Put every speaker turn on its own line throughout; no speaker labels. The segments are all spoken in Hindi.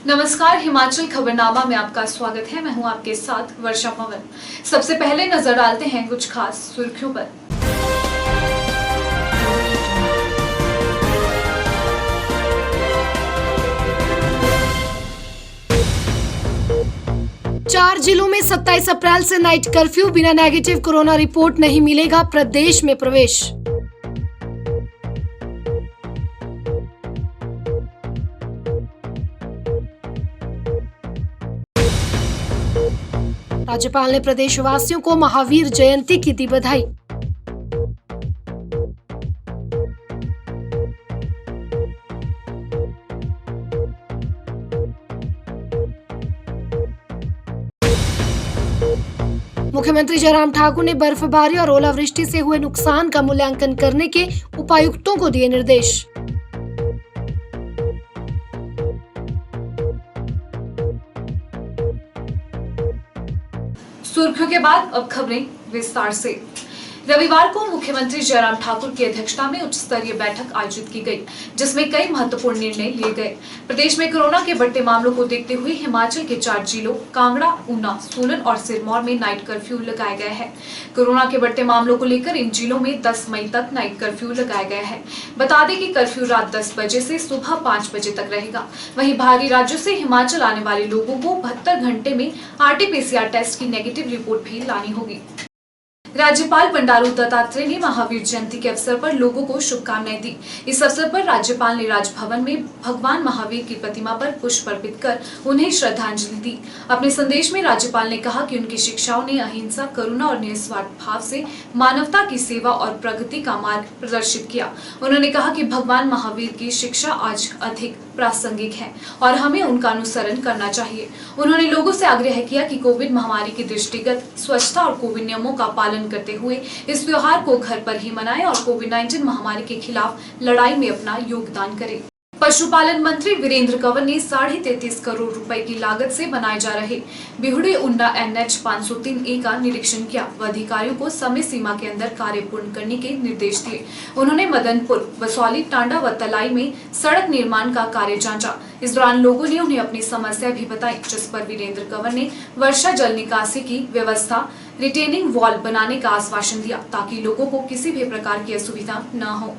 नमस्कार, हिमाचल खबरनामा में आपका स्वागत है। मैं हूं आपके साथ वर्षा पवन। सबसे पहले नजर डालते हैं कुछ खास सुर्खियों पर।
चार जिलों में 27 अप्रैल से नाइट कर्फ्यू, बिना नेगेटिव कोरोना रिपोर्ट नहीं मिलेगा प्रदेश में प्रवेश। राज्यपाल ने प्रदेशवासियों को महावीर जयंती की दी बधाई। मुख्यमंत्री जयराम ठाकुर ने बर्फबारी और ओलावृष्टि से हुए नुकसान का मूल्यांकन करने के उपायुक्तों को दिए निर्देश।
सुर्खियों के बाद अब खबरें विस्तार से। रविवार को मुख्यमंत्री जयराम ठाकुर की अध्यक्षता में उच्च स्तरीय बैठक आयोजित की गई, जिसमें कई महत्वपूर्ण निर्णय लिए गए। प्रदेश में कोरोना के बढ़ते मामलों को देखते हुए हिमाचल के 4 जिलों कांगड़ा, ऊना, सोलन और सिरमौर में नाइट कर्फ्यू लगाया गया है। कोरोना के बढ़ते मामलों को लेकर इन जिलों में 10 मई तक नाइट कर्फ्यू लगाया गया है। बता दें कि कर्फ्यू रात 10 बजे से सुबह 5 बजे तक रहेगा। वहीं बाहरी राज्यों से हिमाचल आने वाले लोगों को 72 घंटे में RT-PCR टेस्ट की नेगेटिव रिपोर्ट भी लानी होगी। राज्यपाल बंडारू दत्तात्रेय ने महावीर जयंती के अवसर पर लोगों को शुभकामनाएं दी। इस अवसर पर राज्यपाल ने राजभवन में भगवान महावीर की प्रतिमा पर पुष्प अर्पित कर उन्हें श्रद्धांजलि दी। अपने संदेश में राज्यपाल ने कहा कि उनकी शिक्षाओं ने अहिंसा, करुणा और निस्वार्थ भाव से मानवता की सेवा और प्रगति का मार्ग प्रदर्शित किया। उन्होंने कहा कि भगवान महावीर की शिक्षा आज अधिक प्रासंगिक है और हमें उनका अनुसरण करना चाहिए। उन्होंने लोगों से आग्रह किया कि कोविड महामारी के दृष्टिगत स्वच्छता और कोविड नियमों का पालन करते हुए इस त्योहार को घर पर ही मनाएं और कोविड-19 महामारी के खिलाफ लड़ाई में अपना योगदान करें। पशुपालन मंत्री वीरेंद्र कंवर ने 33.5 करोड़ रुपए की लागत से बनाए जा रहे बिहुड़ी उन्ना NH 503A का निरीक्षण किया व अधिकारियों को समय सीमा के अंदर कार्य पूर्ण करने के निर्देश दिए। उन्होंने मदनपुर, बसौली, टांडा व तलाई में सड़क निर्माण का कार्य जांचा। इस दौरान लोगों ने उन्हें अपनी समस्या भी बताई, जिस पर वीरेंद्र कंवर ने वर्षा जल निकासी की व्यवस्था, रिटेनिंग वॉल बनाने का आश्वासन दिया ताकि लोगों को किसी भी प्रकार की असुविधा न हो।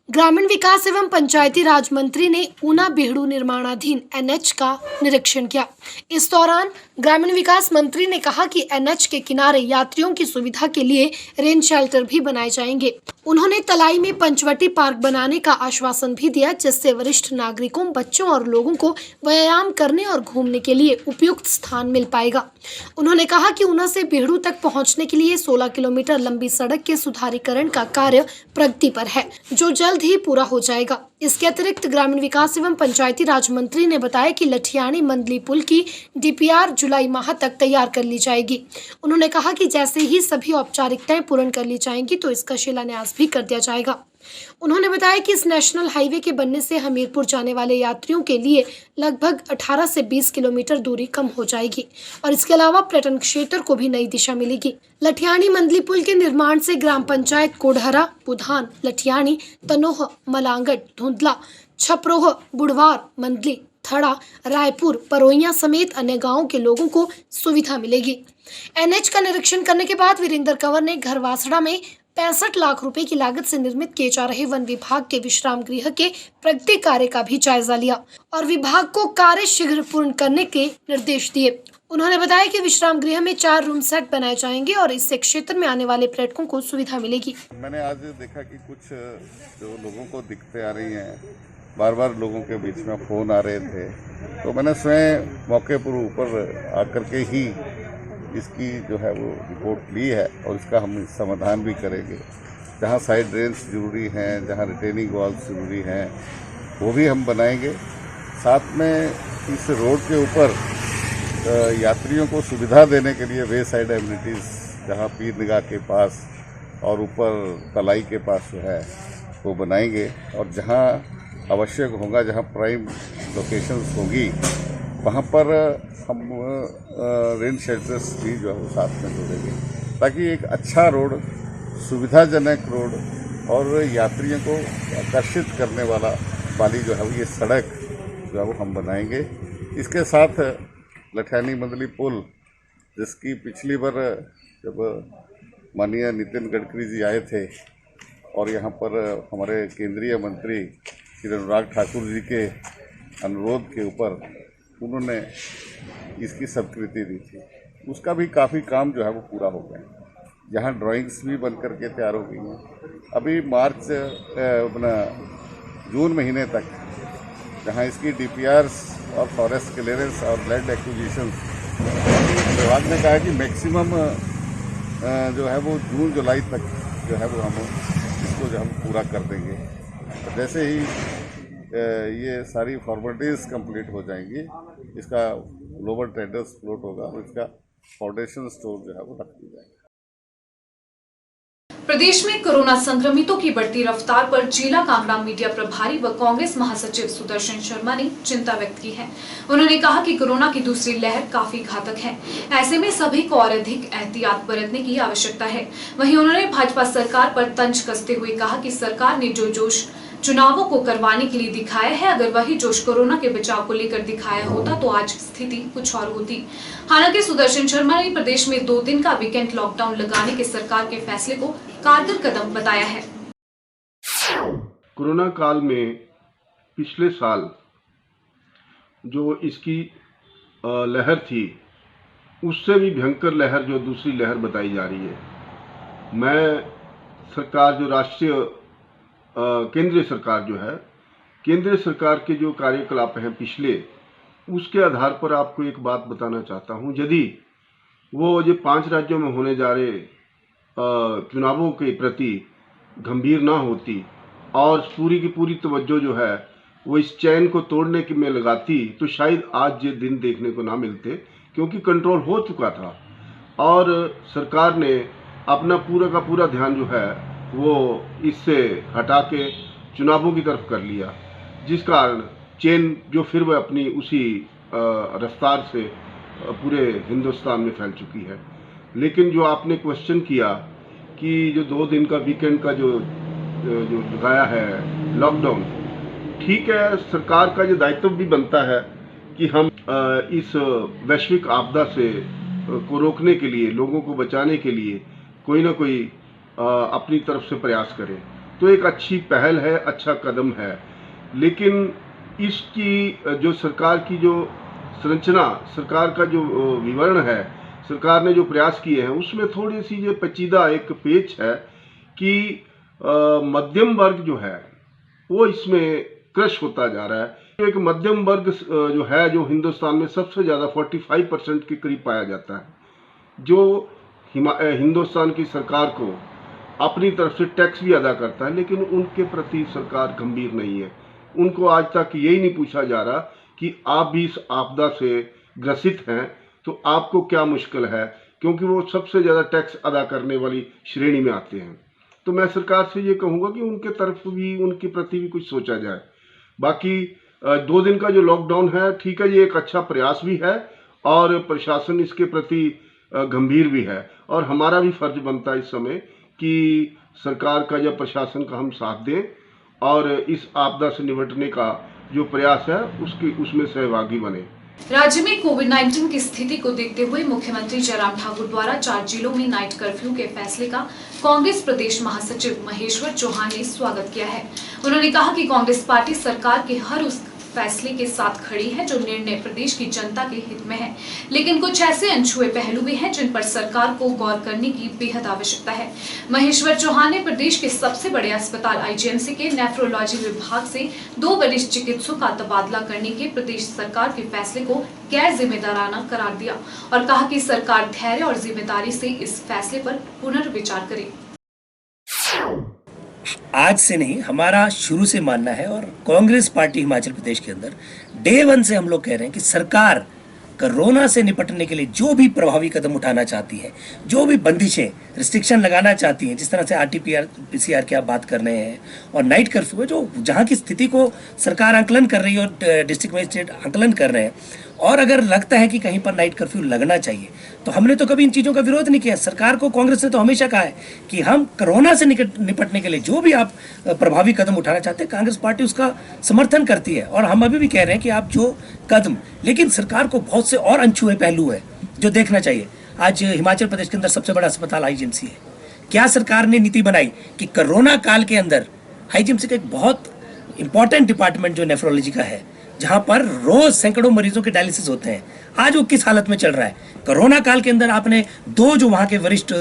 ग्रामीण विकास एवं पंचायती राज मंत्री ने ऊना बिहड़ू निर्माणाधीन NH का निरीक्षण किया। इस दौरान ग्रामीण विकास मंत्री ने कहा कि NH के किनारे यात्रियों की सुविधा के लिए रेन शेल्टर भी बनाए जाएंगे। उन्होंने तलाई में पंचवटी पार्क बनाने का आश्वासन भी दिया, जिससे वरिष्ठ नागरिकों, बच्चों और लोगों को व्यायाम करने और घूमने के लिए उपयुक्त स्थान मिल पाएगा। उन्होंने कहा कि ऊना से बिहड़ू तक पहुंचने के लिए 16 किलोमीटर लंबी सड़क के सुधारीकरण का कार्य प्रगति पर है, जो जल्द ही पूरा हो जाएगा। इसके अतिरिक्त ग्रामीण विकास एवं पंचायती राज मंत्री ने बताया कि लठियाणी मंदली पुल की DPR जुलाई माह तक तैयार कर ली जाएगी। उन्होंने कहा कि जैसे ही सभी औपचारिकताएं पूर्ण कर ली जाएंगी तो इसका शिलान्यास भी कर दिया जाएगा। उन्होंने बताया कि इस नेशनल हाईवे के बनने से हमीरपुर जाने वाले यात्रियों के लिए लगभग 18 से 20 किलोमीटर दूरी कम हो जाएगी और इसके अलावा पर्यटन क्षेत्र को भी नई दिशा मिलेगी। लठियाणी मंदली पुल के निर्माण से ग्राम पंचायत कोढ़हरा, बुधान, लठियाणी, तनोह, मलांगट, धुंधला, छपरोह, बुढ़वार, मंदली, थड़ा, रायपुर, परोइया समेत अन्य गांवों के लोगों को सुविधा मिलेगी। NH का निरीक्षण करने के बाद वीरेंद्र कंवर ने घरवासड़ा में 65 लाख रुपए की लागत से निर्मित किए जा रहे वन विभाग के विश्राम गृह के प्रगति कार्य का भी जायजा लिया और विभाग को कार्य शीघ्र पूर्ण करने के निर्देश दिए। उन्होंने बताया कि विश्राम गृह में 4 रूम सेट बनाए जाएंगे और इससे क्षेत्र में आने वाले पर्यटकों को सुविधा मिलेगी।
मैंने आज देखा कि कुछ जो लोगों को दिक्कतें आ रही हैं, बार बार लोगों के बीच में फोन आ रहे थे, तो मैंने स्वयं मौके पर ऊपर आकर के ही इसकी जो है वो रिपोर्ट ली है और इसका हम समाधान भी करेंगे। जहाँ साइड ड्रेन्स जरूरी हैं, जहाँ रिटेनिंग वॉल्स जरूरी हैं, वो भी हम बनाएंगे। साथ में इस रोड के ऊपर यात्रियों को सुविधा देने के लिए वे साइड एमिनिटीज़, जहाँ पीर निगाह के पास और ऊपर तलाई के पास जो है वो बनाएंगे और जहाँ आवश्यक होगा, जहाँ प्राइम लोकेशंस होगी, वहाँ पर हम रेन शेल्टर्स भी जो है वो साथ में जोड़ेंगे ताकि एक अच्छा रोड, सुविधाजनक रोड और यात्रियों को आकर्षित करने वाली जो है ये सड़क जो है वो हम बनाएंगे। इसके साथ लठियानी मंदली पुल, जिसकी पिछली बार जब माननीय नितिन गडकरी जी आए थे और यहाँ पर हमारे केंद्रीय मंत्री श्री अनुराग ठाकुर जी के अनुरोध के ऊपर उन्होंने इसकी स्वीकृति दी थी, उसका भी काफ़ी काम जो है वो पूरा हो गया। यहाँ ड्राइंग्स भी बन करके तैयार हो गई हैं। अभी मार्च अपना जून महीने तक जहाँ इसकी DPRs और फॉरेस्ट क्लियरेंस और लैंड एक्विजिशन विभाग ने कहा है कि मैक्सिमम जो है वो जून जुलाई तक जो है वो हम इसको जो हम पूरा कर देंगे। तो जैसे ही ये सारी फॉर्मेलिटीज़ कंप्लीट हो जाएंगी, इसका ग्लोबल टेंडर्स फ्लोट होगा और इसका फाउंडेशन स्टोर जो है वो रख दिया जाएगा।
प्रदेश में कोरोना संक्रमितों की बढ़ती रफ्तार पर जिला कांगड़ा मीडिया प्रभारी व कांग्रेस महासचिव सुदर्शन शर्मा ने चिंता व्यक्त की है। उन्होंने कहा कि कोरोना की दूसरी लहर काफी घातक है, ऐसे में सभी को और अधिक एहतियात बरतने की आवश्यकता है। वहीं उन्होंने भाजपा सरकार पर तंज कसते हुए कहा कि सरकार ने जो जोश चुनावों को करवाने के लिए दिखाया है, अगर वही जोश कोरोना के बचाव को लेकर दिखाया होता तो आज स्थिति कुछ और होती। हालांकि सुदर्शन शर्मा ने प्रदेश में 2 दिन का वीकेंड लॉकडाउन लगाने के सरकार के फैसले को कारगर कदम बताया है।
कोरोना काल में पिछले साल जो इसकी लहर थी, उससे भी भयंकर लहर जो दूसरी लहर बताई जा रही है। मैं सरकार जो राष्ट्रीय केंद्रीय सरकार जो है, केंद्रीय सरकार के जो कार्यकलाप हैं पिछले, उसके आधार पर आपको एक बात बताना चाहता हूं। यदि वो जो 5 राज्यों में होने जा रहे चुनावों के प्रति गंभीर ना होती और पूरी की पूरी तवज्जो जो है वो इस चैन को तोड़ने की में लगाती, तो शायद आज ये दिन देखने को ना मिलते, क्योंकि कंट्रोल हो चुका था और सरकार ने अपना पूरा का पूरा ध्यान जो है वो इससे हटा के चुनावों की तरफ कर लिया, जिस कारण चेन जो फिर वह अपनी उसी रफ्तार से पूरे हिंदुस्तान में फैल चुकी है। लेकिन जो आपने क्वेश्चन किया कि जो 2 दिन का वीकेंड का जो लगाया है लॉकडाउन, ठीक है, सरकार का जो दायित्व भी बनता है कि हम इस वैश्विक आपदा से को रोकने के लिए, लोगों को बचाने के लिए कोई ना कोई अपनी तरफ से प्रयास करें। तो एक अच्छी पहल है, अच्छा कदम है। लेकिन इसकी जो सरकार की जो संरचना, सरकार का जो विवरण है, सरकार ने जो प्रयास किए हैं, उसमें थोड़ी सी ये पेचीदा एक पेच है कि मध्यम वर्ग जो है वो इसमें क्रश होता जा रहा है। एक मध्यम वर्ग जो है, जो हिंदुस्तान में सबसे ज़्यादा 45% के करीब पाया जाता है, जो हिंदुस्तान की सरकार को अपनी तरफ से टैक्स भी अदा करता है, लेकिन उनके प्रति सरकार गंभीर नहीं है। उनको आज तक यही नहीं पूछा जा रहा कि आप भी इस आपदा से ग्रसित हैं तो आपको क्या मुश्किल है, क्योंकि वो सबसे ज़्यादा टैक्स अदा करने वाली श्रेणी में आते हैं। तो मैं सरकार से ये कहूँगा कि उनके तरफ भी, उनके प्रति भी कुछ सोचा जाए। बाकी 2 दिन का जो लॉकडाउन है, ठीक है, ये एक अच्छा प्रयास भी है और प्रशासन इसके प्रति गंभीर भी है, और हमारा भी फर्ज बनता है इस समय कि सरकार का या प्रशासन का हम साथ दें और इस आपदा से निपटने का जो प्रयास है उसमें सहभागी बने।
राज्य में कोविड-19 की स्थिति को देखते हुए मुख्यमंत्री जयराम ठाकुर द्वारा 4 जिलों में नाइट कर्फ्यू के फैसले का कांग्रेस प्रदेश महासचिव महेश्वर चौहान ने स्वागत किया है। उन्होंने कहा कि कांग्रेस पार्टी सरकार के हर उस फैसले के साथ खड़ी है जो निर्णय प्रदेश की जनता के हित में है, लेकिन कुछ ऐसे अनछुए पहलू भी हैं जिन पर सरकार को गौर करने की बेहद आवश्यकता है। महेश्वर चौहान ने प्रदेश के सबसे बड़े अस्पताल आईजीएमसी के नेफ्रोलॉजी विभाग से 2 वरिष्ठ चिकित्सकों का तबादला करने के प्रदेश सरकार के फैसले को गैर जिम्मेदाराना करार दिया और कहा कि सरकार धैर्य और जिम्मेदारी से इस फैसले पर पुनर्विचार करे।
आज से नहीं, हमारा शुरू से मानना है और कांग्रेस पार्टी हिमाचल प्रदेश के अंदर डे 1 से हम लोग कह रहे हैं कि सरकार कोरोना से निपटने के लिए जो भी प्रभावी कदम उठाना चाहती है, जो भी बंदिशें, रिस्ट्रिक्शन लगाना चाहती हैं, जिस तरह से RT-PCR की आप बात कर रहे हैं और नाइट कर्फ्यू है, जो जहाँ की स्थिति को सरकार आंकलन कर रही है और डिस्ट्रिक्ट मजिस्ट्रेट आंकलन कर रहे हैं, और अगर लगता है कि कहीं पर नाइट कर्फ्यू लगना चाहिए तो हमने तो कभी इन चीज़ों का विरोध नहीं किया। सरकार को, कांग्रेस ने तो हमेशा कहा है कि हम कोरोना से निपटने के लिए जो भी आप प्रभावी कदम उठाना चाहते हैं, कांग्रेस पार्टी उसका समर्थन करती है। और हम अभी भी कह रहे हैं कि आप जो कदम, लेकिन सरकार को बहुत से और अनछुए पहलू है जो देखना चाहिए। आज हिमाचल प्रदेश के अंदर सबसे बड़ा अस्पताल आईजीएमसी है। क्या सरकार ने नीति बनाई कि कोरोना काल के अंदर आईजीएमसी का एक बहुत इंपॉर्टेंट डिपार्टमेंट जो नेफ्रोलॉजी का है, जहां पर रोज सैकड़ों मरीजों के डायलिसिस होते हैं, आज वो किस हालत में चल रहा है। कोरोना काल के अंदर आपने दो जो वहाँ के वरिष्ठ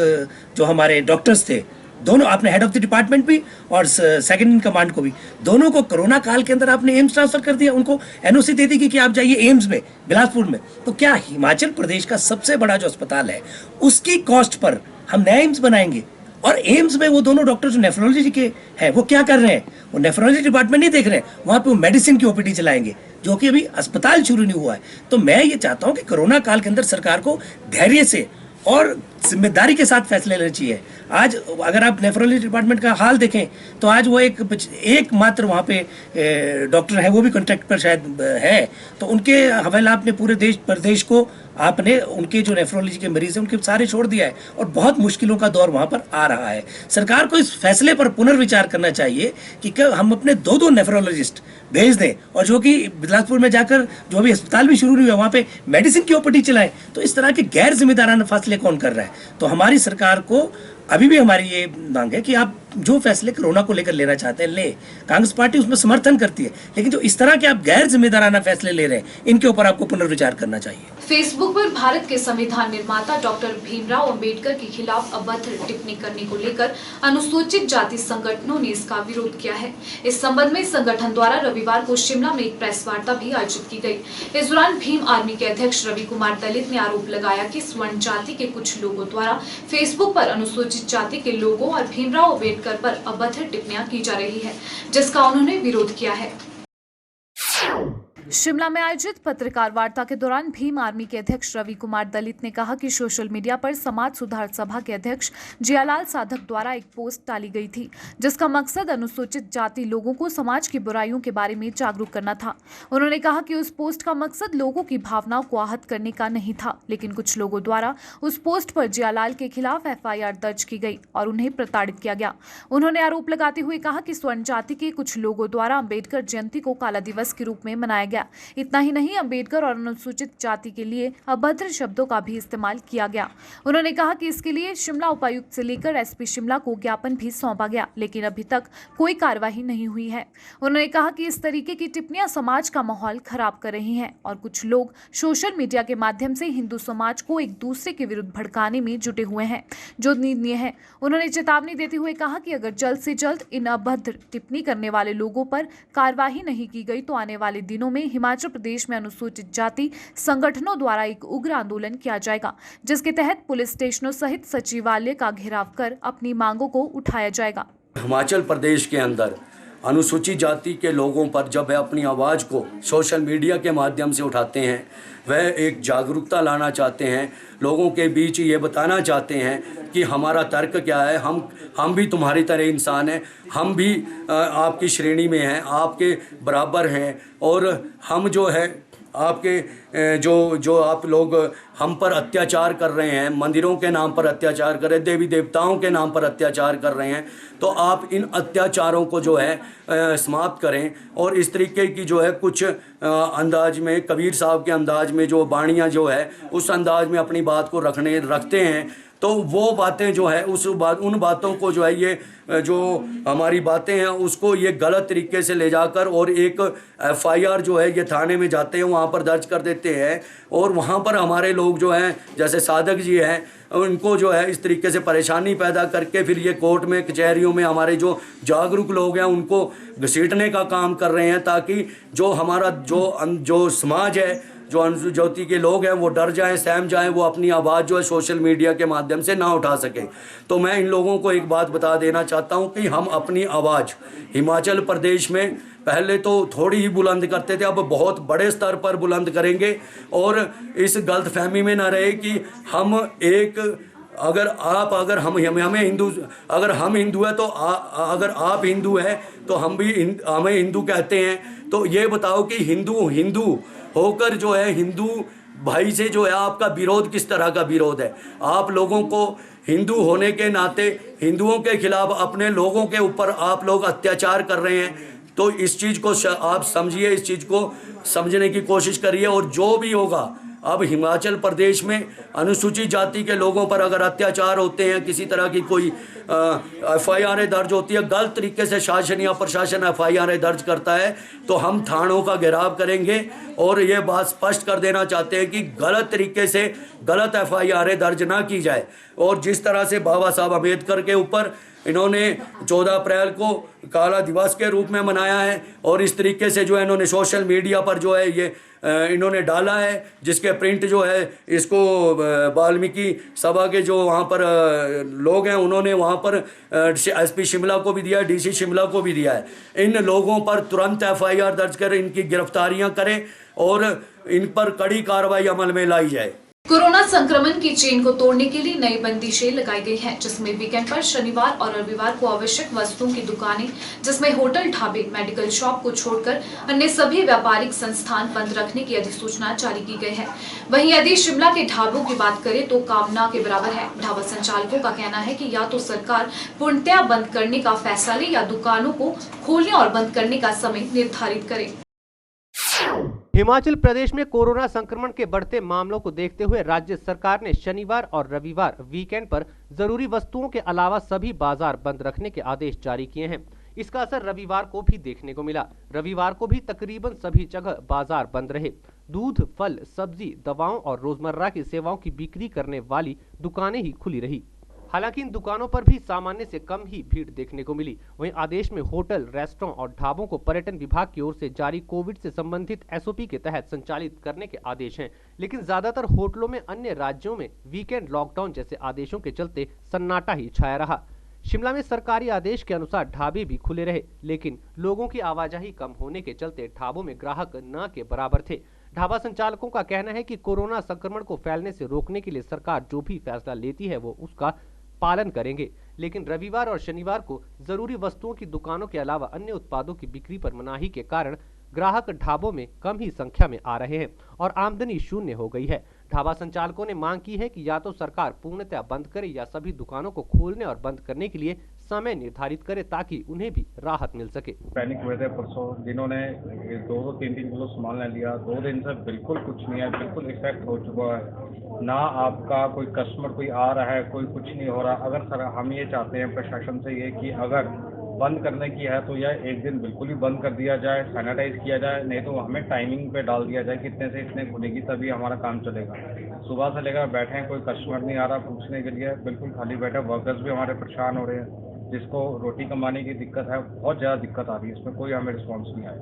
जो हमारे डॉक्टर्स थे, दोनों आपने हेड ऑफ द डिपार्टमेंट भी और सेकंड इन कमांड को भी, दोनों को कोरोना काल के अंदर आपने एम्स ट्रांसफर कर दिया, उनको एनओसी दे दी कि आप जाइए एम्स में बिलासपुर में। तो क्या हिमाचल प्रदेश का सबसे बड़ा जो अस्पताल है उसकी कॉस्ट पर हम नया एम्स बनाएंगे? और एम्स में वो दोनों डॉक्टर जो नेफ्रोलॉजी के हैं वो क्या कर रहे हैं? वो नेफ्रोलॉजी डिपार्टमेंट नहीं देख रहे हैं, वहाँ पे वो मेडिसिन की ओपीडी चलाएंगे, जो कि अभी अस्पताल शुरू नहीं हुआ है। तो मैं ये चाहता हूँ कि कोरोना काल के अंदर सरकार को धैर्य से और जिम्मेदारी के साथ फैसले लेने चाहिए। आज अगर आप नेफ्रोलॉजी डिपार्टमेंट का हाल देखें तो आज वो एक मात्र वहाँ पे डॉक्टर है, वो भी कॉन्ट्रैक्ट पर शायद है, तो उनके हवाले आपने पूरे देश प्रदेश को आपने उनके जो नेफ्रोलॉजी के मरीज हैं उनके सारे छोड़ दिया है और बहुत मुश्किलों का दौर वहाँ पर आ रहा है। सरकार को इस फैसले पर पुनर्विचार करना चाहिए कि क्या हम अपने दो नेफ्रोलॉजिस्ट भेज दें और जो कि बिलासपुर में जाकर जो अभी अस्पताल भी शुरू नहीं हुआ वहाँ पे मेडिसिन की ओपीडी चलाएं। तो इस तरह के गैर जिम्मेदाराना फैसले कौन कर रहा है? तो हमारी सरकार को अभी भी हमारी ये मांग है कि आप जो फैसले कोरोना को लेकर लेना चाहते हैं ले, कांग्रेस पार्टी उसमें समर्थन करती है, लेकिन जो इस तरह के आप गैर जिम्मेदाराना फैसले ले रहे हैं इनके ऊपर आपको पुनर्विचार करना चाहिए।
फेसबुक पर भारत के संविधान निर्माता डॉक्टर भीमराव अंबेडकर के खिलाफ अभद्र टिप्पणी करने को लेकर अनुसूचित जाति संगठनों ने इसका विरोध किया है। इस संबंध में संगठन द्वारा रविवार को शिमला में एक प्रेस वार्ता भी आयोजित की गई। इस दौरान भीम आर्मी के अध्यक्ष रवि कुमार दलित ने आरोप लगाया कि स्वर्ण जाति के कुछ लोगों द्वारा फेसबुक पर अनुसूचित जाति के लोगों और भीमराव अंबेडकर पर अभद्र टिप्पणियां की जा रही है, जिसका उन्होंने विरोध किया है। शिमला में आयोजित पत्रकार वार्ता के दौरान भीम आर्मी के अध्यक्ष रवि कुमार दलित ने कहा कि सोशल मीडिया पर समाज सुधार सभा के अध्यक्ष जियालाल साधक द्वारा एक पोस्ट डाली गई थी, जिसका मकसद अनुसूचित जाति लोगों को समाज की बुराइयों के बारे में जागरूक करना था। उन्होंने कहा कि उस पोस्ट का मकसद लोगों की भावनाओं को आहत करने का नहीं था, लेकिन कुछ लोगों द्वारा उस पोस्ट पर जियालाल के खिलाफ FIR दर्ज की गई और उन्हें प्रताड़ित किया गया। उन्होंने आरोप लगाते हुए कहा कि स्वर्ण जाति के कुछ लोगों द्वारा अम्बेडकर जयंती को काला दिवस के रूप में मनाया गया। इतना ही नहीं, अम्बेडकर और अनुसूचित जाति के लिए अभद्र शब्दों का भी इस्तेमाल किया गया। उन्होंने कहा कि इसके लिए शिमला उपायुक्त से लेकर SP शिमला को ज्ञापन भी सौंपा गया, लेकिन अभी तक कोई कार्रवाई नहीं हुई है। उन्होंने कहा कि इस तरीके की टिप्पणियां समाज का माहौल खराब कर रही हैं और कुछ लोग सोशल मीडिया के माध्यम से हिंदू समाज को एक दूसरे के विरुद्ध भड़काने में जुटे हुए हैं, जो निंदनीय है। उन्होंने चेतावनी देते हुए कहा कि अगर जल्द से जल्द इन अभद्र टिप्पणी करने वाले लोगों पर कार्रवाई नहीं की गई तो आने वाले दिनों में हिमाचल प्रदेश में अनुसूचित जाति संगठनों द्वारा एक उग्र आंदोलन किया जाएगा, जिसके तहत पुलिस स्टेशनों सहित सचिवालय का घेराव कर अपनी मांगों को उठाया जाएगा।
हिमाचल प्रदेश के अंदर अनुसूचित जाति के लोगों पर जब वह अपनी आवाज़ को सोशल मीडिया के माध्यम से उठाते हैं, वह एक जागरूकता लाना चाहते हैं, लोगों के बीच ये बताना चाहते हैं कि हमारा तर्क क्या है, हम भी तुम्हारी तरह इंसान हैं, हम भी आपकी श्रेणी में हैं, आपके बराबर हैं, और हम जो है आपके जो आप लोग हम पर अत्याचार कर रहे हैं, मंदिरों के नाम पर अत्याचार कर रहे हैं, देवी देवताओं के नाम पर अत्याचार कर रहे हैं, तो आप इन अत्याचारों को जो है समाप्त करें। और इस तरीके की जो है कुछ अंदाज में, कबीर साहब के अंदाज में जो बाणियाँ जो है उस अंदाज में अपनी बात को रखते हैं, तो वो बातें जो है उन बातों को जो है ये जो हमारी बातें हैं उसको ये गलत तरीके से ले जाकर और एक FIR जो है ये थाने में जाते हैं, वहाँ पर दर्ज कर देते हैं, और वहाँ पर हमारे लोग जो हैं जैसे साधक जी हैं उनको जो है इस तरीके से परेशानी पैदा करके फिर ये कोर्ट में कचहरियों में हमारे जो जागरूक लोग हैं उनको घसीटने का काम कर रहे हैं, ताकि जो हमारा जो समाज है, जो अनुसूचित जाति के लोग हैं वो डर जाएं, सहम जाएं, वो अपनी आवाज़ जो है सोशल मीडिया के माध्यम से ना उठा सकें। तो मैं इन लोगों को एक बात बता देना चाहता हूं कि हम अपनी आवाज़ हिमाचल प्रदेश में पहले तो थोड़ी ही बुलंद करते थे, अब बहुत बड़े स्तर पर बुलंद करेंगे, और इस गलतफहमी में ना रहे कि हम एक अगर हमें हिंदू, अगर हम हिंदू है तो अगर आप हिंदू है तो हमें हिंदू कहते हैं। तो ये बताओ कि हिंदू होकर जो है हिंदू भाई से जो है आपका विरोध किस तरह का विरोध है? आप लोगों को हिंदू होने के नाते हिंदुओं के खिलाफ अपने लोगों के ऊपर आप लोग अत्याचार कर रहे हैं। तो इस चीज़ को आप समझिए, इस चीज़ को समझने की कोशिश करिए। और जो भी होगा, अब हिमाचल प्रदेश में अनुसूचित जाति के लोगों पर अगर अत्याचार होते हैं, किसी तरह की कोई FIR दर्ज होती है, गलत तरीके से शासन या प्रशासन FIR दर्ज करता है, तो हम थानों का घेराव करेंगे। और ये बात स्पष्ट कर देना चाहते हैं कि गलत तरीके से गलत FIR दर्ज ना की जाए। और जिस तरह से बाबा साहब अम्बेडकर के ऊपर इन्होंने 14 अप्रैल को काला दिवस के रूप में मनाया है, और इस तरीके से जो है इन्होंने सोशल मीडिया पर जो है ये इन्होंने डाला है, जिसके प्रिंट जो है इसको वाल्मीकि सभा के जो वहाँ पर लोग हैं उन्होंने वहाँ पर SP शिमला को भी दिया है, DC शिमला को भी दिया है। इन लोगों पर तुरंत FIR दर्ज कर इनकी गिरफ्तारियां करें और इन पर कड़ी कार्रवाई अमल में लाई जाए।
कोरोना संक्रमण की चेन को तोड़ने के लिए नई बंदिशें लगाई गई हैं, जिसमें वीकेंड पर शनिवार और रविवार को आवश्यक वस्तुओं की दुकानें, जिसमें होटल, ढाबे, मेडिकल शॉप को छोड़कर अन्य सभी व्यापारिक संस्थान बंद रखने की अधिसूचना जारी की गई है। वहीं यदि शिमला के ढाबों की बात करें तो काम न के बराबर है। ढाबा संचालकों का कहना है कि या तो सरकार पूर्णतया बंद करने का फैसला ले या दुकानों को खोलने और बंद करने का समय निर्धारित करे।
हिमाचल प्रदेश में कोरोना संक्रमण के बढ़ते मामलों को देखते हुए राज्य सरकार ने शनिवार और रविवार वीकेंड पर जरूरी वस्तुओं के अलावा सभी बाजार बंद रखने के आदेश जारी किए हैं। इसका असर रविवार को भी देखने को मिला। रविवार को भी तकरीबन सभी जगह बाजार बंद रहे। दूध, फल, सब्जी, दवाओं और रोजमर्रा की सेवाओं की बिक्री करने वाली दुकानें ही खुली रही। हालांकि इन दुकानों पर भी सामान्य से कम ही भीड़ देखने को मिली। वहीं आदेश में होटल, रेस्टोरेंट और ढाबों को पर्यटन विभाग की ओर से जारी कोविड से संबंधित SOP के तहत संचालित करने के आदेश हैं। लेकिन ज्यादातर होटलों में अन्य राज्यों में वीकेंड लॉकडाउन जैसे आदेशों के चलते सन्नाटा ही छाया रहा। शिमला में सरकारी आदेश के अनुसार ढाबे भी खुले रहे, लेकिन लोगों की आवाजाही कम होने के चलते ढाबों में ग्राहक न के बराबर थे। ढाबा संचालकों का कहना है कि कोरोना संक्रमण को फैलने से रोकने के लिए सरकार जो भी फैसला लेती है वो उसका पालन करेंगे। लेकिन रविवार और शनिवार को जरूरी वस्तुओं की दुकानों के अलावा अन्य उत्पादों की बिक्री पर मनाही के कारण ग्राहक ढाबों में कम ही संख्या में आ रहे हैं और आमदनी शून्य हो गई है। ढाबा संचालकों ने मांग की है कि या तो सरकार पूर्णतः बंद करे या सभी दुकानों को खोलने और बंद करने के लिए समय निर्धारित करे ताकि उन्हें भी राहत मिल सके।
पैनिक हुए थे परसों, जिन्होंने 2-3 किलो सामान ले लिया। 2 दिन से बिल्कुल कुछ नहीं है, बिल्कुल इफेक्ट हो चुका है। ना आपका कोई कस्टमर कोई आ रहा है, कोई कुछ नहीं हो रहा। अगर सर हम ये चाहते हैं प्रशासन से ये कि अगर बंद करने की है तो यह एक दिन बिल्कुल ही बंद कर दिया जाए, सैनिटाइज किया जाए, नहीं तो हमें टाइमिंग पे डाल दिया जाए कितने से इतने खुलेगी तभी हमारा काम चलेगा। सुबह से लेकर बैठे हैं, कोई कस्टमर नहीं आ रहा पूछने के लिए, बिल्कुल खाली बैठे। वर्कर्स भी हमारे परेशान हो रहे हैं, जिसको रोटी कमाने की दिक्कत है, बहुत ज़्यादा दिक्कत आ रही है। इसमें कोई हमें रिस्पॉन्स नहीं आया।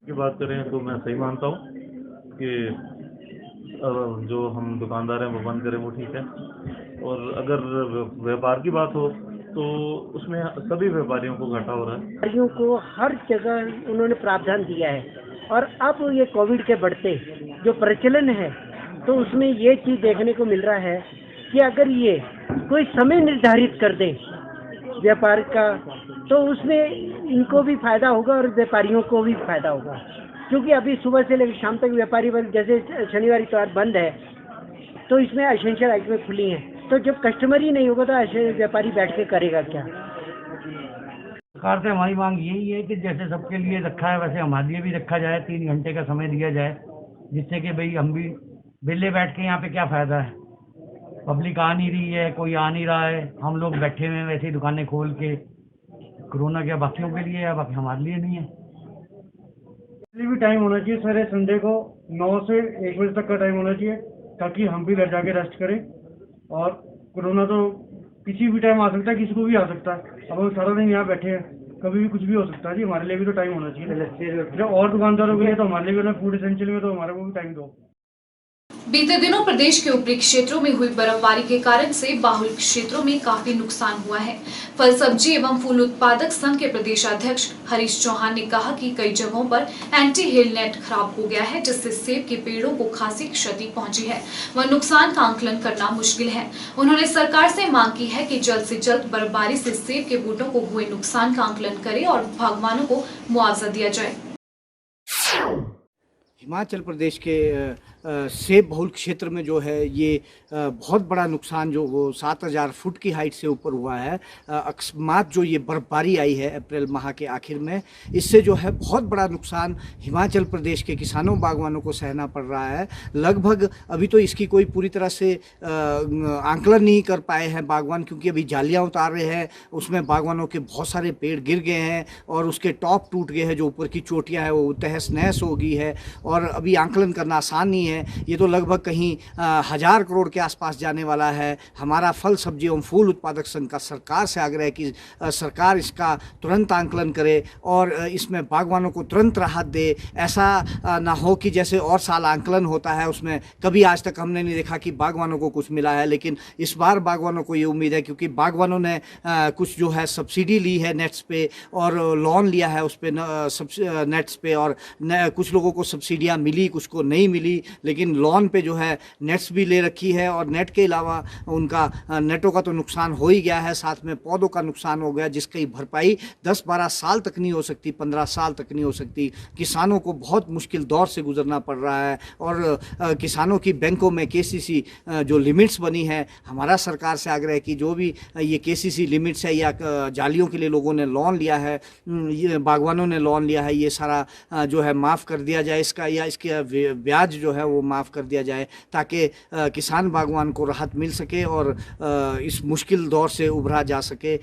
की बात करें तो मैं सही मानता हूँ कि जो हम दुकानदार हैं वो बंद करें वो ठीक है। और अगर व्यापार की बात हो तो उसमें सभी व्यापारियों को घाटा हो रहा है।
व्यापारियों को हर जगह उन्होंने प्रावधान दिया है और अब ये कोविड के बढ़ते जो प्रचलन है तो उसमें ये चीज़ देखने को मिल रहा है कि अगर ये कोई समय निर्धारित कर दें व्यापार का तो उसमें इनको भी फायदा होगा और व्यापारियों को भी फायदा होगा। क्योंकि अभी सुबह से लेकर शाम तक व्यापारी वर्ग जैसे शनिवार इतवार बंद है तो इसमें एसेंशियल आइटमें खुली हैं, तो जब कस्टमर ही नहीं होगा तो ऐसे व्यापारी बैठ के करेगा क्या।
सरकार से हमारी मांग यही है कि जैसे सबके लिए रखा है वैसे हमारे लिए भी रखा जाए, 3 घंटे का समय दिया जाए, जिससे कि भाई हम भी विले बैठ के यहाँ पे क्या फ़ायदा है। पब्लिक आ नहीं रही है, कोई आ नहीं रहा है, हम लोग बैठे हुए हैं वैसे ही दुकानें खोल के। कोरोना क्या बाकियों के लिए है, बाकी हमारे लिए नहीं है।
इसलिए भी टाइम होना चाहिए सर, संडे को 9 से 1 बजे तक का टाइम होना चाहिए ताकि हम भी घर जाके रेस्ट करें। और कोरोना तो किसी भी टाइम आ सकता है, किसी को भी आ सकता है। अब हम सारा दिन यहाँ बैठे हैं, कभी भी कुछ भी हो सकता है जी। हमारे लिए भी तो टाइम होना चाहिए, और दुकानदारों के लिए तो हमारे लिए भी, फूड एसेंशियल में तो हमारे को भी टाइम दो।
बीते दिनों प्रदेश के ऊपरी क्षेत्रों में हुई बर्फबारी के कारण से बाहुल क्षेत्रों में काफी नुकसान हुआ है। फल सब्जी एवं फूल उत्पादक संघ के प्रदेशाध्यक्ष हरीश चौहान ने कहा कि कई जगहों पर एंटी हेल नेट खराब हो गया है, जिससे सेब के पेड़ों को खासी क्षति पहुंची है। वह नुकसान का आंकलन करना मुश्किल है। उन्होंने सरकार से मांग की है कि जल्द से जल्द बर्फबारी से सेब के बूटों को हुए नुकसान का आंकलन करे और बागवानों को मुआवजा दिया जाए।
हिमाचल प्रदेश के सेब बहुल क्षेत्र में जो है ये बहुत बड़ा नुकसान जो वो 7000 फुट की हाइट से ऊपर हुआ है। अकस्मात जो ये बर्फबारी आई है अप्रैल माह के आखिर में, इससे जो है बहुत बड़ा नुकसान हिमाचल प्रदेश के किसानों बागवानों को सहना पड़ रहा है। लगभग अभी तो इसकी कोई पूरी तरह से आंकलन नहीं कर पाए हैं बागवान, क्योंकि अभी जालियाँ उतार रहे हैं, उसमें बागवानों के बहुत सारे पेड़ गिर गए हैं और उसके टॉप टूट गए हैं, जो ऊपर की चोटियाँ हैं वो तहस नहस हो गई है और अभी आंकलन करना आसान नहीं है। ये तो लगभग कहीं 1000 करोड़ के आसपास जाने वाला है। हमारा फल सब्जी एवं फूल उत्पादक संघ का सरकार से आग्रह है कि सरकार इसका तुरंत आंकलन करे और इसमें बागवानों को तुरंत राहत दे। ऐसा ना हो कि जैसे और साल आंकलन होता है उसमें कभी आज तक हमने नहीं देखा कि बागवानों को कुछ मिला है, लेकिन इस बार बागवानों को ये उम्मीद है, क्योंकि बागवानों ने कुछ जो है सब्सिडी ली है नेट्स पे और लोन लिया है उस पर नेट्स पे, और कुछ लोगों को सब्सिडियाँ मिली, कुछ को नहीं मिली, लेकिन लोन पे जो है नेट्स भी ले रखी है। और नेट के अलावा उनका नेटों का तो नुकसान हो ही गया है, साथ में पौधों का नुकसान हो गया, जिसकी भरपाई 10-12 साल तक नहीं हो सकती, 15 साल तक नहीं हो सकती। किसानों को बहुत मुश्किल दौर से गुजरना पड़ रहा है और किसानों की बैंकों में केसीसी जो लिमिट्स बनी है, हमारा सरकार से आग्रह है कि जो भी ये केसीसी लिमिट्स है या जालियों के लिए लोगों ने लोन लिया है, ये बागवानों ने लोन लिया है, ये सारा जो है माफ़ कर दिया जाए इसका, या इसके ब्याज जो है वो माफ़ कर दिया जाए, ताकि किसान बागवान को राहत मिल सके और इस मुश्किल दौर से उभरा जा सके।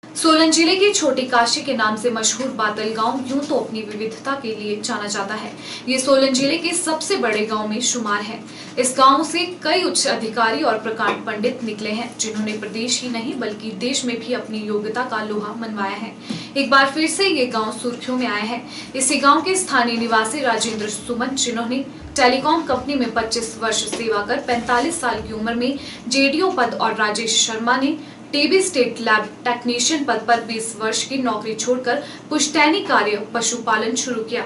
सोलन जिले के छोटी काशी के नाम से मशहूर बातल गांव यूं तो अपनी विविधता के लिए जाना जाता है। ये सोलन जिले के सबसे बड़े गांव में शुमार है। इस गांव से कई उच्च अधिकारी और प्रकांड पंडित निकले हैं, जिन्होंने प्रदेश ही नहीं बल्कि देश में भी अपनी योग्यता का लोहा मनवाया है। एक बार फिर से ये गांव सुर्खियों में आया है। इसी गांव के स्थानीय निवासी राजेंद्र सुमन, जिन्होंने टेलीकॉम कंपनी में 25 वर्ष सेवा कर 45 साल की उम्र में जेडीओ पद और राजेश शर्मा ने टीबी स्टेट लैब टेक्नीशियन पद पर 20 वर्ष की नौकरी छोड़कर पुश्तैनी कार्य पशुपालन शुरू किया।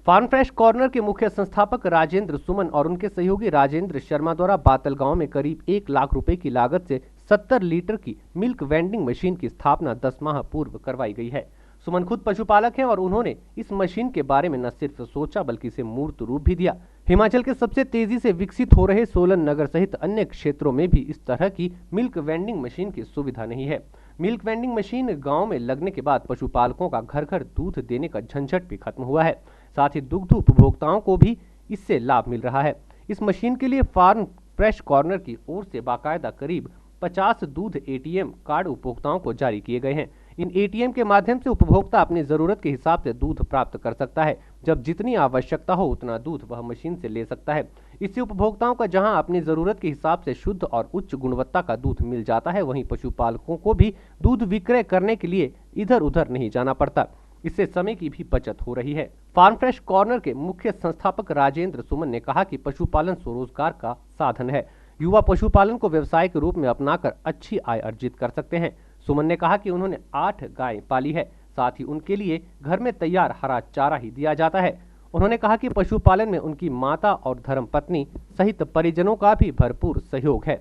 फार्म फ्रेश कॉर्नर के मुख्य संस्थापक राजेंद्र सुमन और उनके सहयोगी राजेंद्र शर्मा द्वारा बातल गांव में करीब 1 लाख रुपए की लागत से 70 लीटर की मिल्क वेंडिंग मशीन की स्थापना 10 माह पूर्व करवाई गई है। सुमन खुद पशुपालक हैं और उन्होंने इस मशीन के बारे में न सिर्फ सोचा बल्कि इसे मूर्त रूप भी दिया। हिमाचल के सबसे तेजी से विकसित हो रहे सोलन नगर सहित अन्य क्षेत्रों में भी इस तरह की मिल्क वेंडिंग मशीन की सुविधा नहीं है। मिल्क वेंडिंग मशीन गांव में लगने के बाद पशुपालकों का घर घर दूध देने का झंझट भी खत्म हुआ है, साथ ही दुग्ध उपभोक्ताओं को भी इससे लाभ मिल रहा है। इस मशीन के लिए फार्म फ्रेश कॉर्नर की ओर से बाकायदा करीब 50 दूध एटीएम कार्ड उपभोक्ताओं को जारी किए गए हैं। इन एटीएम के माध्यम से उपभोक्ता अपनी जरूरत के हिसाब से दूध प्राप्त कर सकता है। जब जितनी आवश्यकता हो उतना दूध वह मशीन से ले सकता है। इससे उपभोक्ताओं का जहां अपनी जरूरत के हिसाब से शुद्ध और उच्च गुणवत्ता का दूध मिल जाता है, वहीं पशुपालकों को भी दूध विक्रय करने के लिए इधर उधर नहीं जाना पड़ता। इससे समय की भी बचत हो रही है। फार्म फ्रेश कॉर्नर के मुख्य संस्थापक राजेंद्र सुमन ने कहा कि पशुपालन स्वरोजगार का साधन है। युवा पशुपालन को व्यवसाय के रूप में अपनाकर अच्छी आय अर्जित कर सकते हैं। सुमन ने कहा कि उन्होंने 8 गाय पाली है, साथ ही उनके लिए घर में तैयार हरा चारा ही दिया जाता है। उन्होंने कहा कि पशुपालन में उनकी माता और धर्मपत्नी सहित परिजनों का भी भरपूर सहयोग है।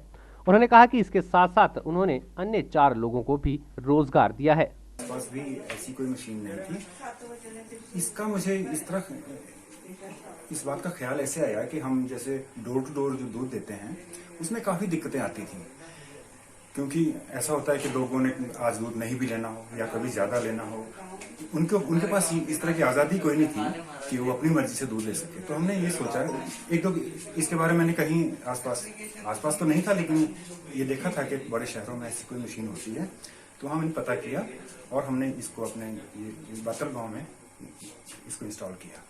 उन्होंने कहा कि इसके साथ साथ उन्होंने अन्य 4 लोगों को भी रोजगार दिया है।
पास भी ऐसी कोई मशीन नहीं थी। इसका मुझे इस बात का ख्याल ऐसे आया कि हम जैसे डोर टू डोर जो दूध देते हैं उसमें काफी दिक्कतें आती थी, क्योंकि ऐसा होता है कि लोगों ने आज दूध नहीं भी लेना हो या कभी ज्यादा लेना हो, उनके पास इस तरह की आजादी कोई नहीं थी कि वो अपनी मर्जी से दूध ले सके। तो हमने ये सोचा, एक दो इसके बारे में मैंने कहीं आसपास तो नहीं था, लेकिन ये देखा था कि बड़े शहरों में ऐसी कोई मशीन होती है। तो वहाँ मैंने पता किया और हमने इसको अपने ये बातल गाँव में इसको इंस्टॉल किया।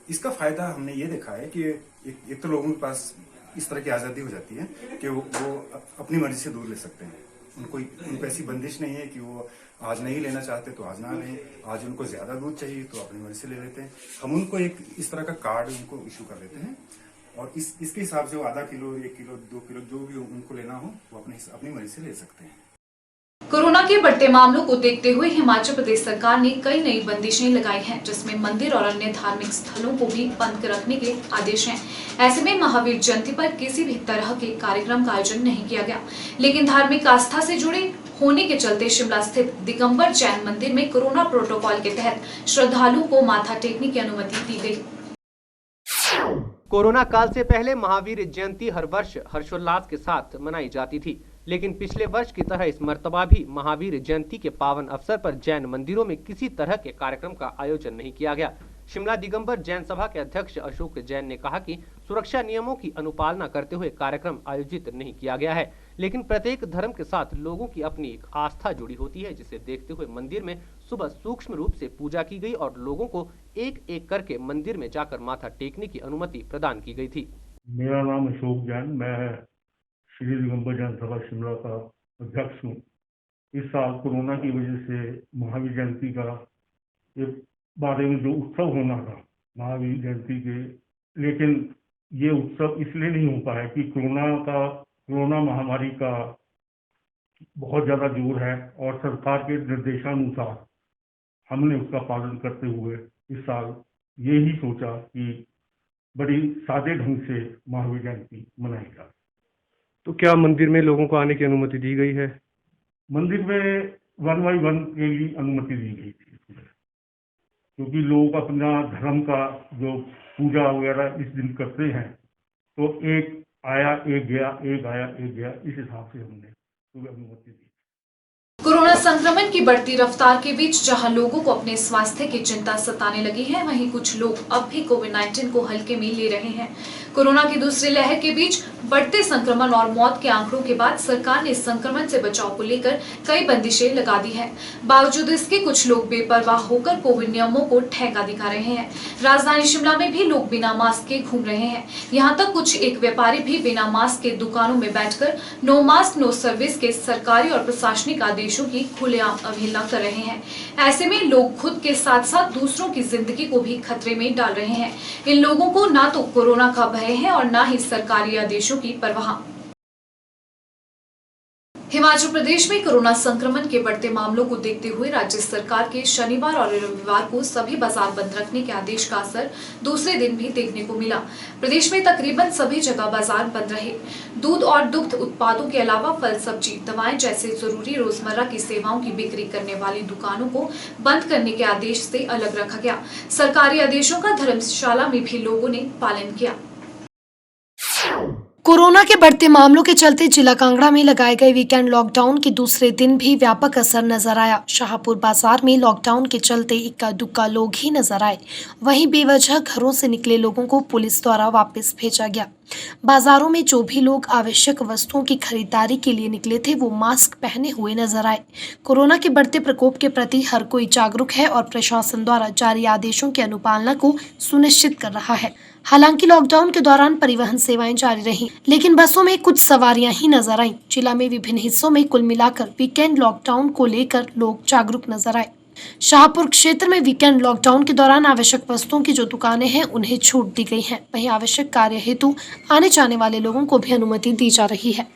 इसका फायदा हमने ये देखा है कि एक तो लोगों के पास इस तरह की आज़ादी हो जाती है कि वो अपनी मर्जी से दूध ले सकते हैं। उनको ऐसी बंदिश नहीं है कि वो आज नहीं लेना चाहते तो आज ना लें, आज उनको ज्यादा दूध चाहिए तो अपनी मर्जी से ले लेते हैं। हम उनको एक इस तरह का कार्ड उनको इशू कर देते हैं और इसके हिसाब से वो आधा किलो, 1 किलो, 2 किलो जो भी उनको लेना हो वो अपनी मर्जी से ले सकते हैं।
कोरोना के बढ़ते मामलों को देखते हुए हिमाचल प्रदेश सरकार ने कई नई बंदिशें लगाई हैं, जिसमें मंदिर और अन्य धार्मिक स्थलों को भी बंद रखने के आदेश हैं। ऐसे में महावीर जयंती पर किसी भी तरह के कार्यक्रम का आयोजन नहीं किया गया, लेकिन धार्मिक आस्था से जुड़े होने के चलते शिमला स्थित दिगंबर जैन मंदिर में कोरोना प्रोटोकॉल के तहत श्रद्धालुओं को माथा टेकने की अनुमति दी गई।
कोरोना काल से पहले महावीर जयंती हर वर्ष हर्षोल्लास के साथ मनाई जाती थी, लेकिन पिछले वर्ष की तरह इस मर्तबा भी महावीर जयंती के पावन अवसर पर जैन मंदिरों में किसी तरह के कार्यक्रम का आयोजन नहीं किया गया। शिमला दिगंबर जैन सभा के अध्यक्ष अशोक जैन ने कहा कि सुरक्षा नियमों की अनुपालना करते हुए कार्यक्रम आयोजित नहीं किया गया है, लेकिन प्रत्येक धर्म के साथ लोगों की अपनी एक आस्था जुड़ी होती है, जिसे देखते हुए मंदिर में सुबह सूक्ष्म रूप से पूजा की गई और लोगों को एक एक करके मंदिर में जाकर माथा टेकने की अनुमति प्रदान की गई थी।
मेरा नाम अशोक जैन, मैं श्री दिगंबर जैन सभा शिमला का अध्यक्ष हूँ। इस साल कोरोना की वजह से महावीर जयंती का एक बारे में जो उत्सव होना था महावीर जयंती के, लेकिन ये उत्सव इसलिए नहीं हो पाया कि कोरोना महामारी का बहुत ज़्यादा जोर है और सरकार के निर्देशानुसार हमने उसका पालन करते हुए इस साल ये ही सोचा कि बड़ी सादे ढंग से महावीर जयंती मनाई जाए।
तो क्या मंदिर में लोगों को आने की अनुमति दी गई है?
मंदिर में 1 by 1 के लिए अनुमति दी गई थी, क्योंकि लोग अपना धर्म का जो पूजा वगैरह इस दिन करते हैं, तो एक आया एक गया, एक आया एक गया, इस हिसाब से हमने अनुमति दी।
कोरोना संक्रमण की बढ़ती रफ्तार के बीच जहां लोगों को अपने स्वास्थ्य की चिंता सताने लगी है, वहीं कुछ लोग अब भी कोविड-19 को हल्के में ले रहे हैं। कोरोना की दूसरी लहर के बीच बढ़ते संक्रमण और मौत के आंकड़ों के बाद सरकार ने संक्रमण से बचाव को लेकर कई बंदिशें लगा दी है। बावजूद इसके कुछ लोग बेपरवाह होकर कोविड नियमों को ठेका दिखा रहे हैं। राजधानी शिमला में भी लोग बिना मास्क के घूम रहे हैं। यहाँ तक कुछ एक व्यापारी भी बिना मास्क के दुकानों में बैठकर नो मास्क नो सर्विस के सरकारी और प्रशासनिक आदेशों की खुलेआम अवहेलना कर रहे हैं। ऐसे में लोग खुद के साथ साथ दूसरों की जिंदगी को भी खतरे में डाल रहे हैं। इन लोगों को ना तो कोरोना का भय है और ना ही सरकारी आदेशों की परवाह। हिमाचल प्रदेश में कोरोना संक्रमण के बढ़ते मामलों को देखते हुए राज्य सरकार के शनिवार और रविवार को सभी बाजार बंद रखने के आदेश का असर दूसरे दिन भी देखने को मिला। प्रदेश में तकरीबन सभी जगह बाजार बंद रहे। दूध और दुग्ध उत्पादों के अलावा फल, सब्जी, दवाएं जैसे जरूरी रोजमर्रा की सेवाओं की बिक्री करने वाली दुकानों को बंद करने के आदेश से अलग रखा गया। सरकारी आदेशों का धर्मशाला में भी लोगों ने पालन किया।
कोरोना के बढ़ते मामलों के चलते जिला कांगड़ा में लगाए गए वीकेंड लॉकडाउन के दूसरे दिन भी व्यापक असर नजर आया। शाहपुर बाजार में लॉकडाउन के चलते इक्का दुक्का लोग ही नजर आए। वहीं बेवजह घरों से निकले लोगों को पुलिस द्वारा वापस भेजा गया। बाजारों में जो भी लोग आवश्यक वस्तुओं की खरीदारी के लिए निकले थे, वो मास्क पहने हुए नजर आए। कोरोना के बढ़ते प्रकोप के प्रति हर कोई जागरूक है और प्रशासन द्वारा जारी आदेशों की अनुपालना को सुनिश्चित कर रहा है। हालांकि लॉकडाउन के दौरान परिवहन सेवाएं जारी रहीं, लेकिन बसों में कुछ सवारियां ही नजर आईं। जिला में विभिन्न हिस्सों में कुल मिलाकर वीकेंड लॉकडाउन को लेकर लोग जागरूक नजर आए। शाहपुर क्षेत्र में वीकेंड लॉकडाउन के दौरान आवश्यक वस्तुओं की जो दुकानें हैं, उन्हें छूट दी गई है। वहीं आवश्यक कार्य हेतु आने जाने वाले लोगों को भी अनुमति दी जा रही है।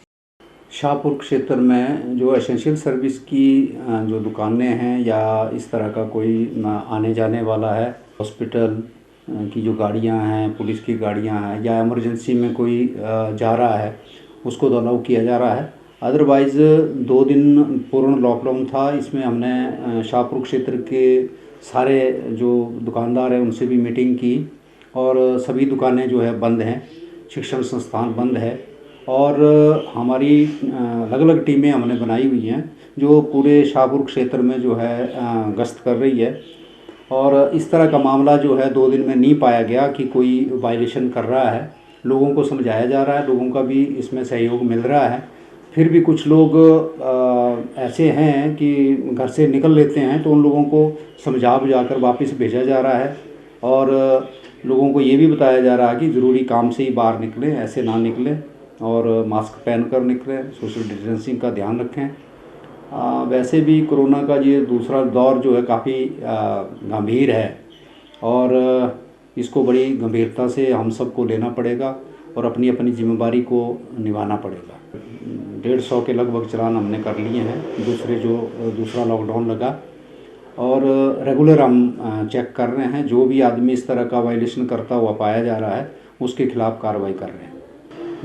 शाहपुर क्षेत्र में जो एसेंशियल सर्विस की जो दुकानें हैं या इस तरह का कोई आने जाने वाला है, हॉस्पिटल की जो गाड़ियां हैं, पुलिस की गाड़ियां हैं, या इमरजेंसी में कोई जा रहा है, उसको तो अलाउ किया जा रहा है। अदरवाइज़ 2 दिन पूर्ण लॉकडाउन था। इसमें हमने शाहपुर क्षेत्र के सारे जो दुकानदार हैं उनसे भी मीटिंग की और सभी दुकानें जो है बंद हैं, शिक्षण संस्थान बंद है और हमारी अलग अलग टीमें हमने बनाई हुई हैं जो पूरे शाहपुर क्षेत्र में जो है गश्त कर रही है। और इस तरह का मामला जो है 2 दिन में नहीं पाया गया कि कोई वायलेशन कर रहा है। लोगों को समझाया जा रहा है, लोगों का भी इसमें सहयोग मिल रहा है। फिर भी कुछ लोग ऐसे हैं कि घर से निकल लेते हैं, तो उन लोगों को समझा बुझाकर वापस भेजा जा रहा है और लोगों को ये भी बताया जा रहा है कि ज़रूरी काम से ही बाहर निकलें, ऐसे ना निकलें और मास्क पहन कर निकलें, सोशल डिस्टेंसिंग का ध्यान रखें वैसे भी कोरोना का ये दूसरा दौर जो है काफ़ी गंभीर है और इसको बड़ी गंभीरता से हम सबको लेना पड़ेगा और अपनी अपनी जिम्मेदारी को निभाना पड़ेगा। 150 के लगभग चालान हमने कर लिए हैं दूसरा लॉकडाउन लगा और रेगुलर हम चेक कर रहे हैं। जो भी आदमी इस तरह का वायलेशन करता हुआ पाया जा रहा है उसके खिलाफ कार्रवाई कर रहे हैं।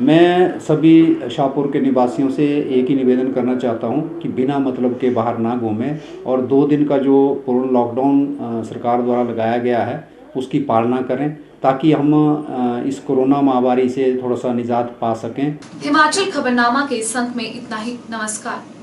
मैं सभी शाहपुर के निवासियों से एक ही निवेदन करना चाहता हूं कि बिना मतलब के बाहर ना घूमें और 2 दिन का जो पूर्ण लॉकडाउन सरकार द्वारा लगाया गया है उसकी पालना करें ताकि हम इस कोरोना महामारी से थोड़ा सा निजात पा सकें।
हिमाचल खबरनामा के इस अंक में इतना ही। नमस्कार।